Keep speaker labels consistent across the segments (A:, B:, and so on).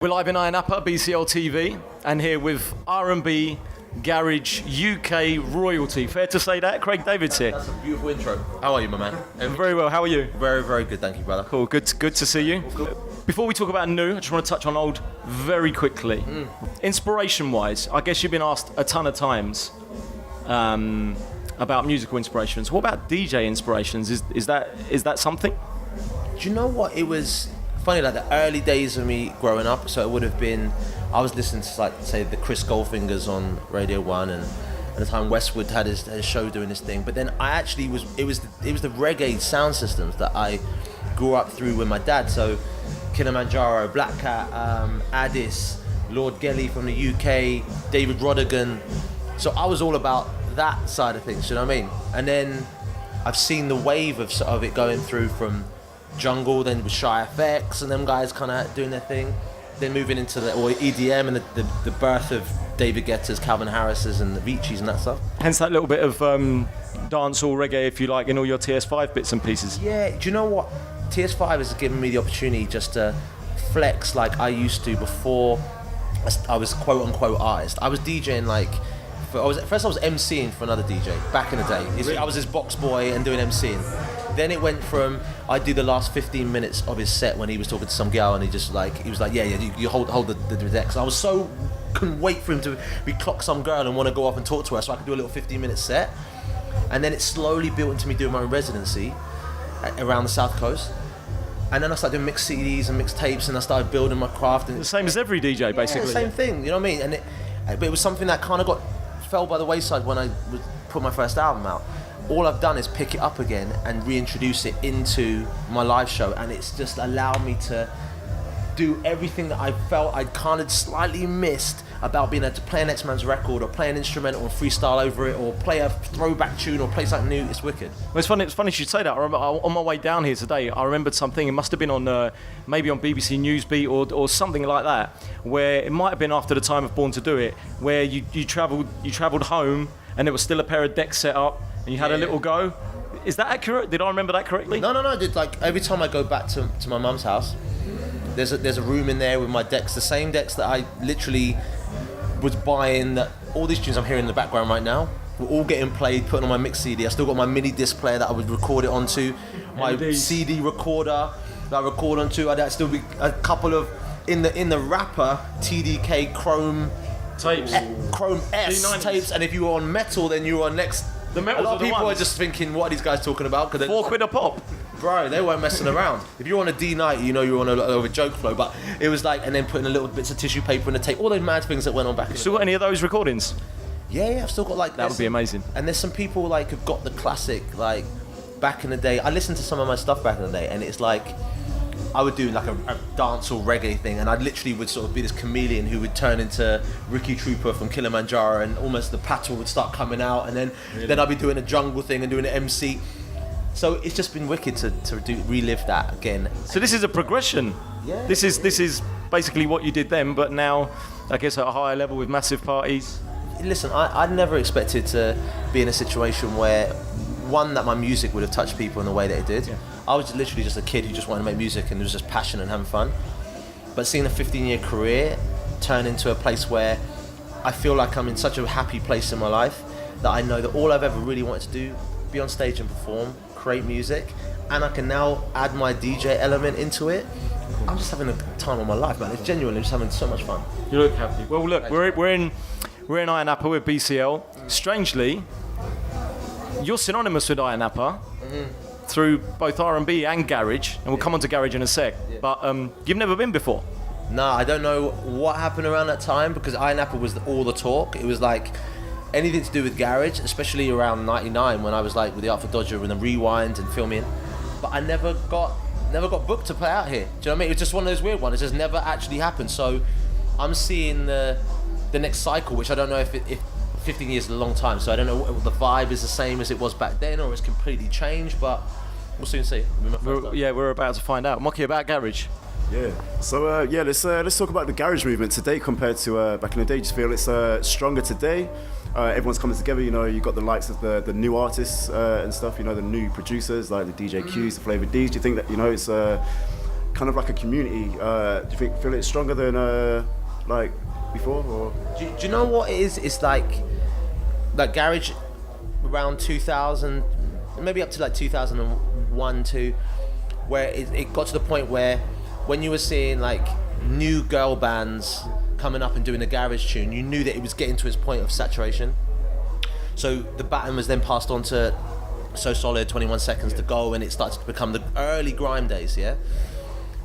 A: We're live in Ayia Napa, BCL TV, and here with R&B Garage UK royalty. Fair to say that? Craig David's here.
B: That's a beautiful intro. How are you, my man?
A: Very well, how are you?
B: Very, very good, thank you, brother.
A: Cool, good to see you. Before we talk about new, I just want to touch on old very quickly. Inspiration-wise, I guess you've been asked a ton of times about musical inspirations. What about DJ inspirations? Is that something?
B: Do you know what? It was funny, like the early days of me growing up, so it would have been, I was listening to, like, say, the Chris Goldfingers on Radio 1, and at the time Westwood had his show doing this thing, but then I actually it was the reggae sound systems that I grew up through with my dad, so Kilimanjaro, Black Cat, Addis, Lord Gelly from the UK, David Rodigan, so I was all about that side of things, you know what I mean? And then I've seen the wave of it going through from jungle, then with Shy FX and them guys kind of doing their thing, then moving into the EDM and the birth of David Guetta's, Calvin Harris's and the Avicii's and that stuff.
A: Hence that little bit of dancehall reggae, if you like, in all your TS5 bits and pieces.
B: Yeah, do you know what? TS5 has given me the opportunity just to flex like I used to before I was quote unquote artist. I was DJing first I was MCing for another DJ back in the day.
A: Really?
B: I was his box boy and doing MCing. Then it went from, I'd do the last 15 minutes of his set when he was talking to some girl and he was like, yeah, you hold the decks. I couldn't wait for him to clock some girl and want to go off and talk to her so I could do a little 15-minute set. And then it slowly built into me doing my own residency around the South Coast. And then I started doing mixed CDs and mixed tapes and I started building my craft. And
A: the same as every DJ, basically.
B: Yeah, same thing, you know what I mean? But it was something that kind of fell by the wayside when I put my first album out. All I've done is pick it up again and reintroduce it into my live show, and it's just allowed me to do everything that I felt I'd kind of slightly missed about being able to play an next man's record or play an instrumental and freestyle over it or play a throwback tune or play something new. It's wicked.
A: Well, it's funny you should say that. I remember on my way down here today, I remembered something. It must have been on maybe on BBC Newsbeat or something like that, where it might have been after the time of Born to Do It, where you travelled home and there was still a pair of decks set up and you had a little go. Is that accurate? Did I remember that correctly?
B: No. Dude, like every time I go back to my mum's house, there's a room in there with my decks, the same decks that I literally was buying. All these tunes I'm hearing in the background right now were all getting played, put on my mix CD. I still got my mini disc player that I would record it onto, my CD recorder that I record onto. I'd still be a couple of in the wrapper TDK Chrome
A: tapes,
B: Chrome S D90s. Tapes, and if you were on metal, then you were on next.
A: The metals
B: a lot of people
A: ones.
B: are just thinking, what are these guys talking about?
A: £4 a pop.
B: Bro, they weren't messing around. If you're on a D90, you know you're on a joke flow, but it was like, and then putting a little bits of tissue paper in the tape, all those mad things that went on back in the day.
A: Still got any of those recordings?
B: Yeah, I've still got like
A: that would be amazing.
B: And there's some people like who've got the classic, like back in the day. I listened to some of my stuff back in the day, and it's like I would do like a dancehall reggae thing, and I literally would sort of be this chameleon who would turn into Ricky Trooper from Kilimanjaro, and almost the patter would start coming out, and then I'd be doing a jungle thing and doing an MC. So it's just been wicked to relive that again.
A: So this is a progression.
B: Yeah.
A: This is basically what you did then, but now I guess at a higher level with massive parties.
B: Listen, I never expected to be in a situation where, one, that my music would have touched people in the way that it did. Yeah. I was literally just a kid who just wanted to make music and was just passionate and having fun. But seeing a 15-year career turn into a place where I feel like I'm in such a happy place in my life that I know that all I've ever really wanted to do, be on stage and perform, create music, and I can now add my DJ element into it. I'm just having a time of my life, man. It's genuinely just having so much fun.
A: You look happy. Well, look, we're in Ayia Napa with BCL. Strangely, you're synonymous with Ayia Napa through both R&B and garage, and we'll come on to garage in a sec. Yeah. But you've never been before.
B: Nah, I don't know what happened around that time because Ayia Napa was all the talk. It was like anything to do with garage, especially around 99 when I was like with the Art for Dodger and the Rewind and filming. But I never got booked to play out here. Do you know what I mean? It was just one of those weird ones. It just never actually happened. So I'm seeing the next cycle, which I don't know if 15 years is a long time. So I don't know what the vibe is the same as it was back then or it's completely changed, but we'll soon see.
A: We're about to find out. Moky, about garage.
C: Yeah. So let's talk about the garage movement today compared to back in the day. Just feel it's stronger today. Everyone's coming together. You know, you got the likes of the new artists and stuff. You know, the new producers like the DJ Qs, the Flavor Ds. Do you think that it's kind of like a community. Do you feel it's stronger than like before? Or
B: Do you know what it is? It's like garage around 2000, maybe up to like 2001, 2, where it got to the point where when you were seeing like new girl bands coming up and doing a garage tune, you knew that it was getting to its point of saturation. So the baton was then passed on to So Solid, 21 Seconds to Go, and it started to become the early grime days, yeah?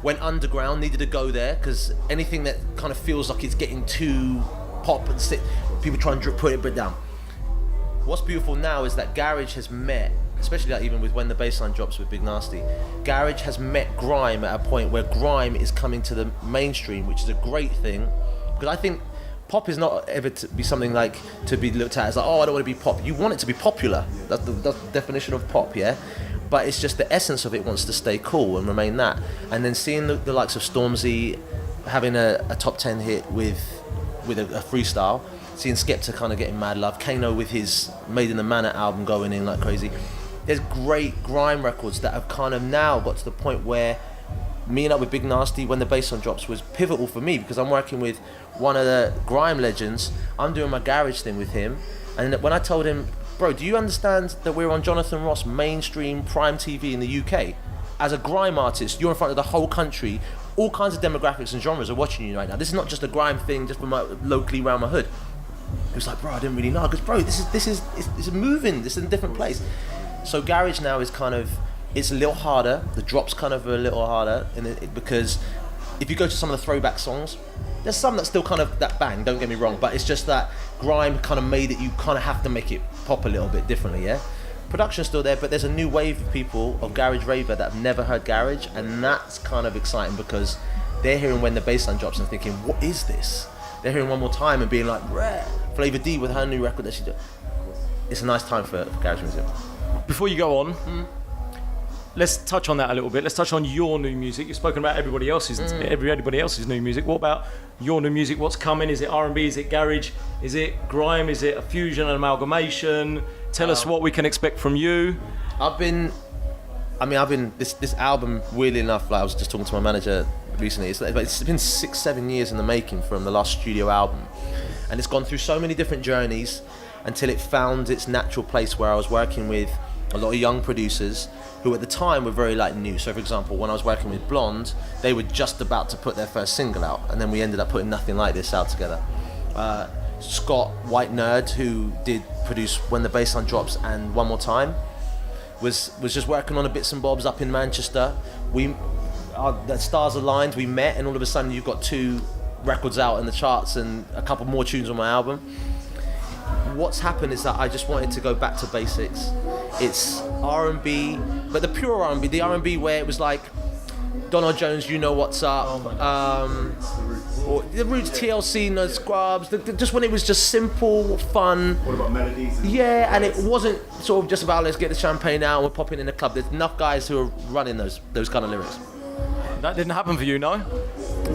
B: When underground needed to go there, because anything that kind of feels like it's getting too pop and people try and put it down. What's beautiful now is that garage has met, especially like even with When the Bassline Drops with Big Nasty, garage has met grime at a point where grime is coming to the mainstream, which is a great thing, because I think pop is not ever to be something like to be looked at as like, oh, I don't want to be pop. You want it to be popular. That's the definition of pop, yeah? But it's just the essence of it wants to stay cool and remain that. And then seeing the likes of Stormzy having a top 10 hit with a freestyle, seeing Skepta kind of getting mad love, Kano with his Made in the Manor album going in like crazy. There's great grime records that have kind of now got to the point where meeting up with Big Nasty When the Bassline Drops was pivotal for me, because I'm working with one of the grime legends. I'm doing my garage thing with him, and when I told him, bro, do you understand that we're on Jonathan Ross mainstream prime TV in the UK? As a grime artist, you're in front of the whole country. All kinds of demographics and genres are watching you right now. This is not just a grime thing just from locally around my hood. He was like, bro, I didn't really know. Because bro, this is moving. This is in a different place. So garage now is kind of, it's a little harder. The drops kind of are a little harder, because if you go to some of the throwback songs, there's some that still kind of that bang. Don't get me wrong, but it's just that grime kind of made it. You kind of have to make it pop a little bit differently, yeah. Production's still there, but there's a new wave of people of garage raver that have never heard garage, and that's kind of exciting because they're hearing When the Bassline Drops and thinking, what is this? They're hearing One More Time and being like, rare. Flavor D with her new record that she did. It's a nice time for garage music.
A: Before you go on, let's touch on that a little bit. Let's touch on your new music. You've spoken about everybody else's new music. What about your new music? What's coming? Is it R&B? Is it garage? Is it grime? Is it a fusion, an amalgamation? Tell us what we can expect from you.
B: I've been this album, weirdly enough, like I was just talking to my manager recently, it's been 6-7 years in the making from the last studio album, and it's gone through so many different journeys until it found its natural place where I was working with a lot of young producers who at the time were very like new. So for example, when I was working with Blonde, they were just about to put their first single out, and then we ended up putting Nothing Like This out together. Scott White Nerd, who did produce When the Bassline Drops and One More Time, was just working on the bits and bobs up in Manchester. The stars aligned, we met, and all of a sudden you've got 2 records out in the charts and a couple more tunes on my album. What's happened is that I just wanted to go back to basics. It's R&B, but the pure R&B, the R&B where it was like Donald Jones, You Know What's Up, or the Roots, TLC, No Scrubs, just when it was just simple, fun.
C: What about melodies?
B: Yeah, and it wasn't sort of just about let's get the champagne out and we're popping in the club. There's enough guys who are running those kind of lyrics.
A: That didn't happen for you, no?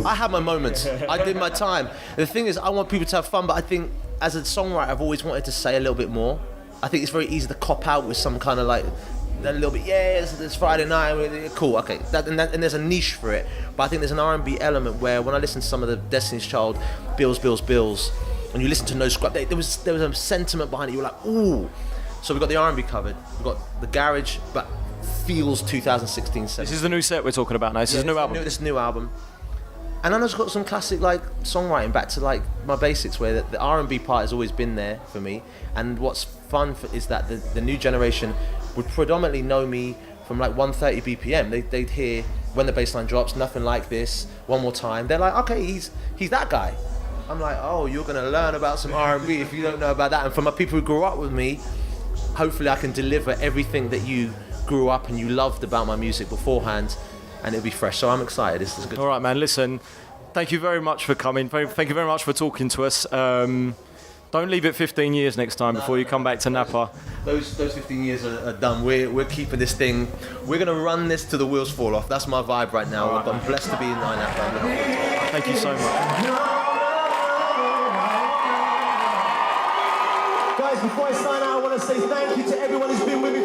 B: I had my moments. I did my time. The thing is, I want people to have fun, but I think as a songwriter, I've always wanted to say a little bit more. I think it's very easy to cop out with some kind of like a little bit, yeah, it's Friday night, cool, okay. And there's a niche for it. But I think there's an R&B element where when I listen to some of the Destiny's Child, Bills, and you listen to No Scrub, there was a sentiment behind it. You were like, ooh. So we've got the R&B covered, we've got the garage, but feels 2016, 17.
A: This is the new set we're talking about now. This is a new album.
B: This new album. And then I've got some classic like songwriting back to like my basics, where the R&B part has always been there for me. And what's fun is that the new generation would predominantly know me from like 130 BPM. They'd hear When the Bassline Drops, Nothing Like This, One More Time. They're like, okay, he's that guy. I'm like, oh, you're gonna learn about some R&B if you don't know about that. And for my people who grew up with me, hopefully I can deliver everything that you grew up and you loved about my music beforehand, and it'll be fresh. So I'm excited. This is good.
A: All right, man. Listen, thank you very much for coming. Thank you very much for talking to us. Don't leave it 15 years next time before you come back to Napa.
B: Those 15 years are done. We're keeping this thing. We're gonna run this till the wheels fall off. That's my vibe right now.
A: Right,
B: I'm blessed to be in Napa.
A: Thank you so much.
D: Guys, before I sign out, I want to say thank you to everyone who's been with me